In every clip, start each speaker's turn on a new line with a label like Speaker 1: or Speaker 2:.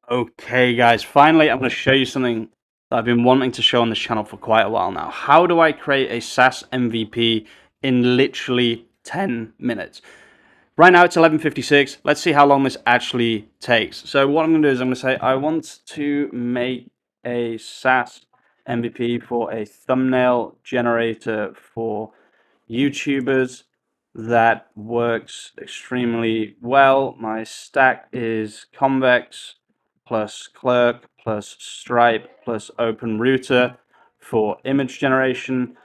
Speaker 1: Okay, guys, finally, I'm going to show you something that I've been wanting to show on this channel for quite a while now. How do I create a SaaS MVP in literally 10 minutes? Right now, it's 11:56. Let's see how long this actually takes. So what I'm going to do is I'm going to say, I want to make a SaaS MVP for a thumbnail generator for YouTubers that works extremely well. My stack is Convex plus Clerk plus Stripe plus OpenRouter for image generation.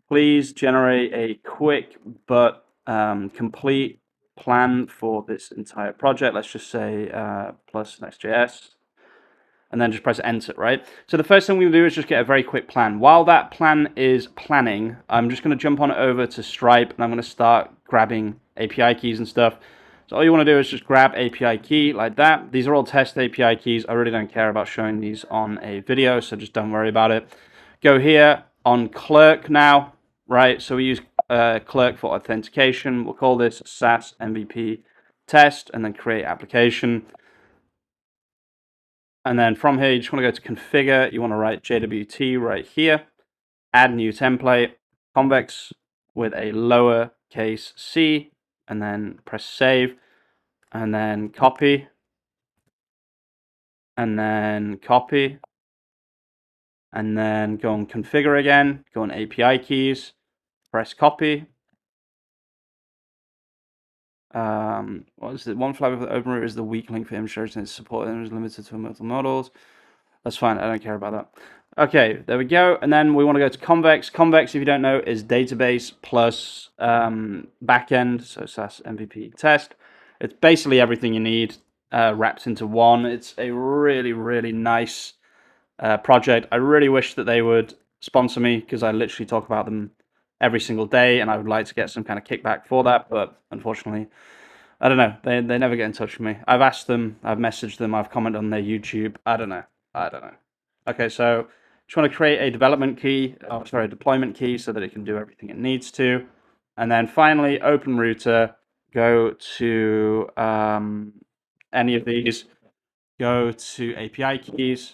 Speaker 1: Please generate a quick but complete plan for this entire project. Let's just say plus Next.js, and then just press enter, right? So the first thing we're going to do is just get a very quick plan. While that plan is planning, I'm just going to jump on over to Stripe, and I'm going to start grabbing API keys and stuff. So all you want to do is just grab API key like that. These are all test API keys. I really don't care about showing these on a video, so just don't worry about it. Go here on Clerk now, right? So we use Clerk for authentication. We'll call this SaaS MVP test, and then create application. And then from here, you just want to go to configure. You want to write JWT right here. Add new template, convex with a lowercase c, and then press save, and then copy, and then copy, and then go on configure again, go on API keys, press copy. What is it? One flag of the OpenRouter is the weak link for image storage and its support is limited to multiple models. That's fine, I don't care about that. Okay, there we go. And then we want to go to Convex. Convex, if you don't know, is database plus backend, so SaaS MVP test. It's basically everything you need wrapped into one. It's a really, really nice project. I really wish that they would sponsor me because I literally talk about them every single day, and I would like to get some kind of kickback for that, but unfortunately, I don't know. They never get in touch with me. I've asked them, I've messaged them, I've commented on their YouTube. I don't know. Okay, so just want to create a development key, a deployment key so that it can do everything it needs to. And then finally, OpenRouter, go to any of these, go to API keys,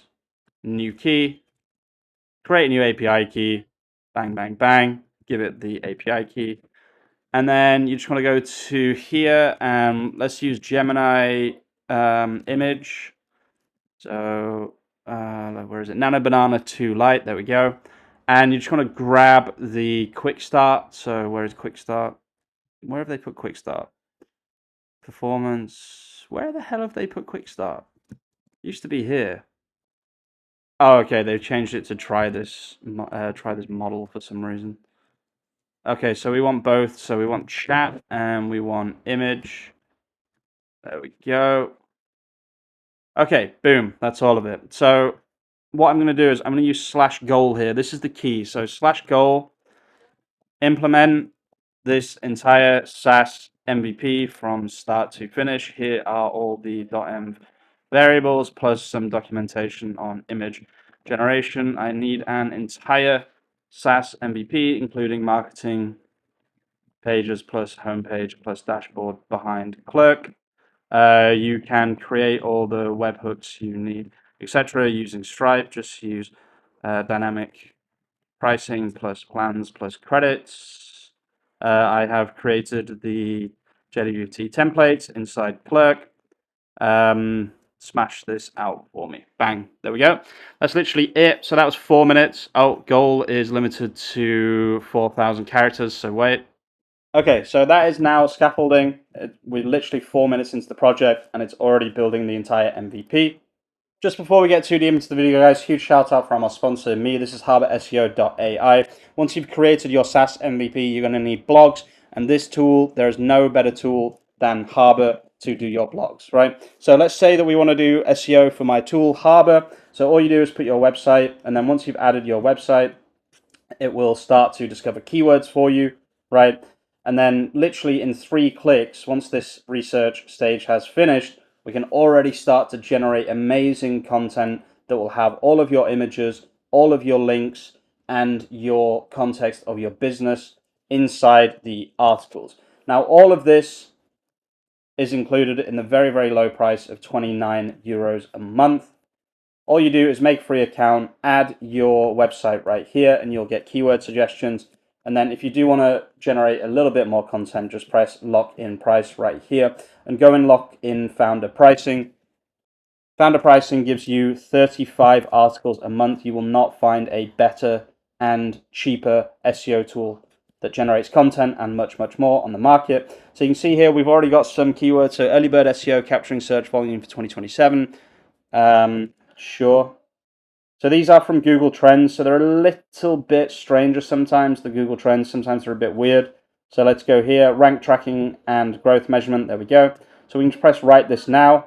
Speaker 1: new key, create a new API key, bang, bang, bang, give it the API key. And then you just want to go to here and let's use Gemini image. So where is it? Nano Banana 2 Lite. There we go. And you just want to grab the quick start. So where is quick start? Where have they put quick start? Performance. Where the hell have they put quick start? Used to be here. Oh, okay. They've changed it to try this model for some reason. Okay, so we want both. So we want chat and we want image. There we go. Okay, boom. That's all of it. So what I'm going to do is I'm going to use /goal here. This is the key. So /goal, implement this entire SaaS MVP from start to finish. Here are all the .env variables plus some documentation on image generation. I need an entire SaaS MVP, including marketing pages plus homepage plus dashboard behind Clerk. You can create all the webhooks you need, etc. using Stripe. Just use dynamic pricing plus plans plus credits. I have created the JWT template inside Clerk. Smash this out for me. Bang. There we go. That's literally it. So that was 4 minutes. Oh, goal is limited to 4,000 characters. So wait. Okay, so that is now scaffolding. We're literally 4 minutes into the project and it's already building the entire MVP. Just before we get too deep into the video, guys, huge shout out from our sponsor, me. This is HarborSEO.ai. Once you've created your SaaS MVP, you're going to need blogs. And this tool, there is no better tool than Harbor to do your blogs, right? So let's say that we want to do SEO for my tool, Harbor. So all you do is put your website, and then once you've added your website, it will start to discover keywords for you, right? And then literally in 3 clicks, once this research stage has finished, we can already start to generate amazing content that will have all of your images, all of your links, and your context of your business inside the articles. Now, all of this is included in the very, very low price of 29 euros a month. All you do is make a free account, add your website right here, and you'll get keyword suggestions. And then if you do want to generate a little bit more content, just press lock in price right here and go and lock in founder pricing. Founder pricing gives you 35 articles a month. You will not find a better and cheaper SEO tool that generates content and much, much more on the market. So you can see here, we've already got some keywords. So early bird SEO capturing search volume for 2027. Sure. So these are from Google Trends. So they're a little bit stranger sometimes, the Google Trends. Sometimes they're a bit weird. So let's go here, rank tracking and growth measurement. There we go. So we can just press write this now.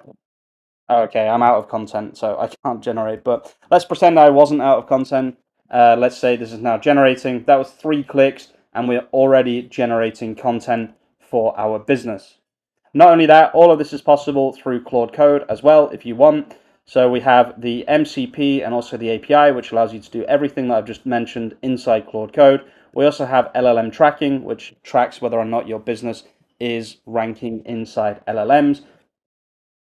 Speaker 1: Okay, I'm out of content, so I can't generate. But let's pretend I wasn't out of content. Let's say this is now generating. That was 3 clicks, and we're already generating content for our business. Not only that, all of this is possible through Claude Code as well, if you want. So we have the MCP and also the API, which allows you to do everything that I've just mentioned inside Claude Code. We also have LLM tracking, which tracks whether or not your business is ranking inside LLMs.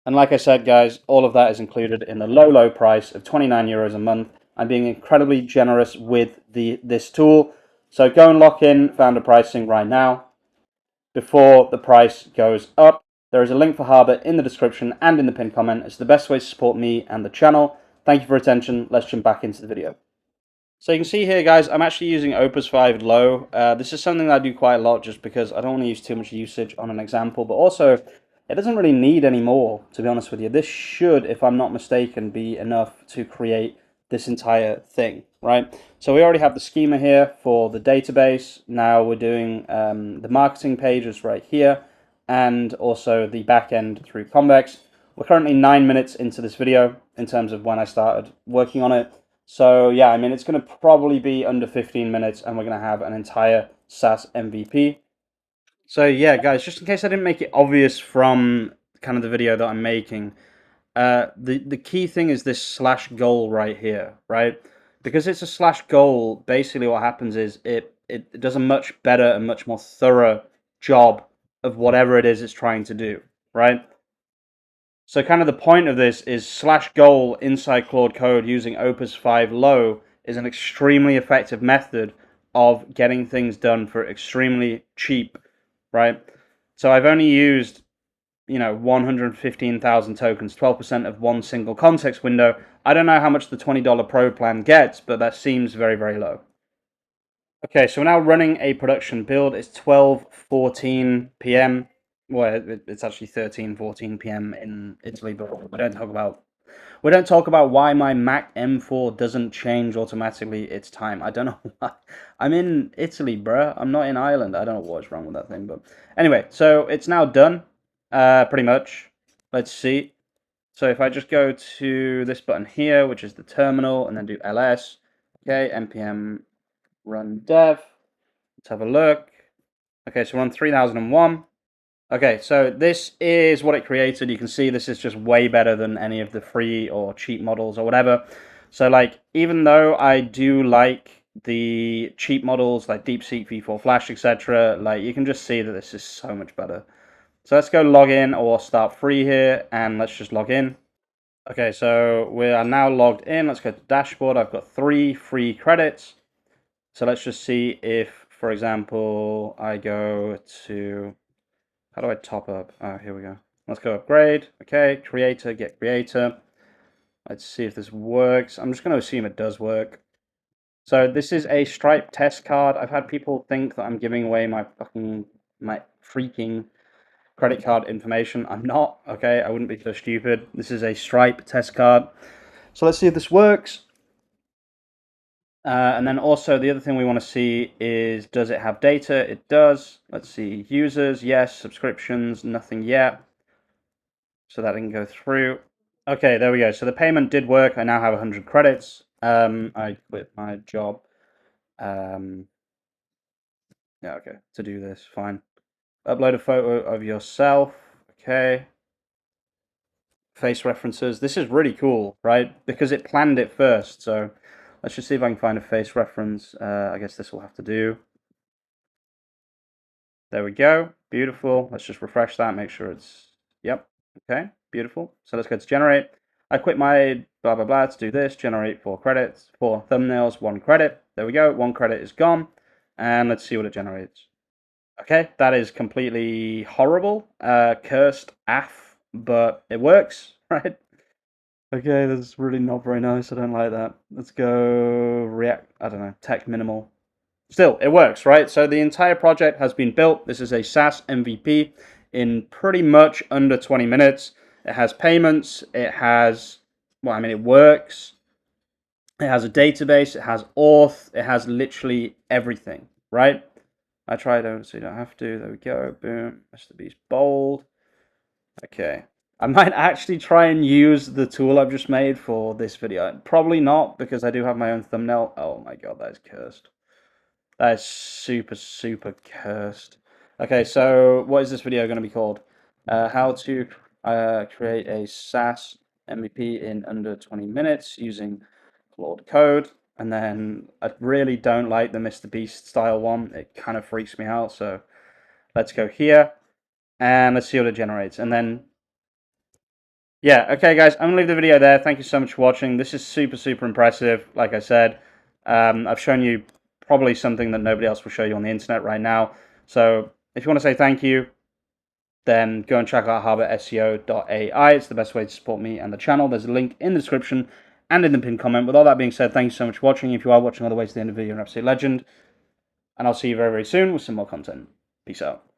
Speaker 1: And like I said, guys, all of that is included in the low, low price of 29 euros a month. I'm being incredibly generous with this tool. So go and lock in founder pricing right now before the price goes up. There is a link for Harbor in the description and in the pinned comment. It's the best way to support me and the channel. Thank you for your attention. Let's jump back into the video. So you can see here, guys, I'm actually using Opus 5 Low. This is something that I do quite a lot just because I don't want to use too much usage on an example, but also it doesn't really need any more, to be honest with you. This should, if I'm not mistaken, be enough to create this entire thing, right? So we already have the schema here for the database. Now we're doing the marketing pages right here and also the backend through Convex. We're currently 9 minutes into this video in terms of when I started working on it. So yeah, I mean, it's going to probably be under 15 minutes and we're going to have an entire SaaS MVP. So yeah, guys, just in case I didn't make it obvious from kind of the video that I'm making, the key thing is this slash goal right here, right? Because it's a slash goal, basically what happens is it does a much better and much more thorough job of whatever it is it's trying to do, right? So kind of the point of this is slash goal inside Claude Code using Opus 5 Low is an extremely effective method of getting things done for extremely cheap, right? So I've only used, 115,000 tokens, 12% of one single context window. I don't know how much the $20 Pro plan gets, but that seems very, very low. Okay, so we're now running a production build. It's 12:14 p.m. Well, it's actually 13:14 p.m. in Italy, but we don't talk about why my Mac M4 doesn't change automatically its time. I don't know why. I'm in Italy, bruh. I'm not in Ireland. I don't know what's wrong with that thing, but anyway, so it's now done, pretty much. Let's see. So if I just go to this button here, which is the terminal, and then do ls, okay, npm run dev. Let's have a look. Okay, so we're on 3001. Okay, so this is what it created. You can see this is just way better than any of the free or cheap models or whatever. So like, even though I do like the cheap models like DeepSeek V4 Flash, etc., like you can just see that this is so much better. So let's go log in or start free here and let's just log in. Okay, so we are now logged in. Let's go to dashboard. I've got 3 free credits. So let's just see if, for example, I go to, how do I top up? Oh, here we go. Let's go upgrade. Okay, creator, get creator. Let's see if this works. I'm just going to assume it does work. So this is a Stripe test card. I've had people think that I'm giving away my freaking credit card information. I'm not, okay? I wouldn't be so stupid. This is a Stripe test card. So let's see if this works. And then also the other thing we want to see is, does it have data? It does. Let's see, users, yes. Subscriptions, nothing yet. So that didn't go through. Okay, there we go. So the payment did work. I now have 100 credits. I quit my job. Yeah, okay, to do this, fine. Upload a photo of yourself. Okay. Face references. This is really cool, right? Because it planned it first. So let's just see if I can find a face reference. I guess this will have to do. There we go. Beautiful. Let's just refresh that, make sure it's, yep. Okay, beautiful. So let's go to generate. I quit my blah, blah, blah to do this. Generate 4 credits, 4 thumbnails, 1 credit. There we go. 1 credit is gone. And let's see what it generates. Okay, that is completely horrible. Cursed AF, but it works, right? Okay, that's really not very nice. I don't like that. Let's go React, I don't know, tech minimal. Still, it works, right? So the entire project has been built. This is a SaaS MVP in pretty much under 20 minutes. It has payments. It has, well, I mean, it works. It has a database. It has auth. It has literally everything, right? I tried it, so you don't have to. There we go. Boom. Mr. Beast bold. Okay. I might actually try and use the tool I've just made for this video. Probably not, because I do have my own thumbnail. Oh my god, that is cursed. That is super, super cursed. Okay, so what is this video going to be called? How to create a SaaS MVP in under 20 minutes using Claude Code. And then I really don't like the Mr. Beast style one. It kind of freaks me out. So let's go here and let's see what it generates. And then, yeah, okay, guys, I'm going to leave the video there. Thank you so much for watching. This is super, super impressive. Like I said, I've shown you probably something that nobody else will show you on the internet right now. So if you want to say thank you, then go and check out harbourseo.ai. It's the best way to support me and the channel. There's a link in the description and in the pinned comment. With all that being said, thank you so much for watching. If you are watching all the way to the end of the video, you're an absolute legend. And I'll see you very, very soon with some more content. Peace out.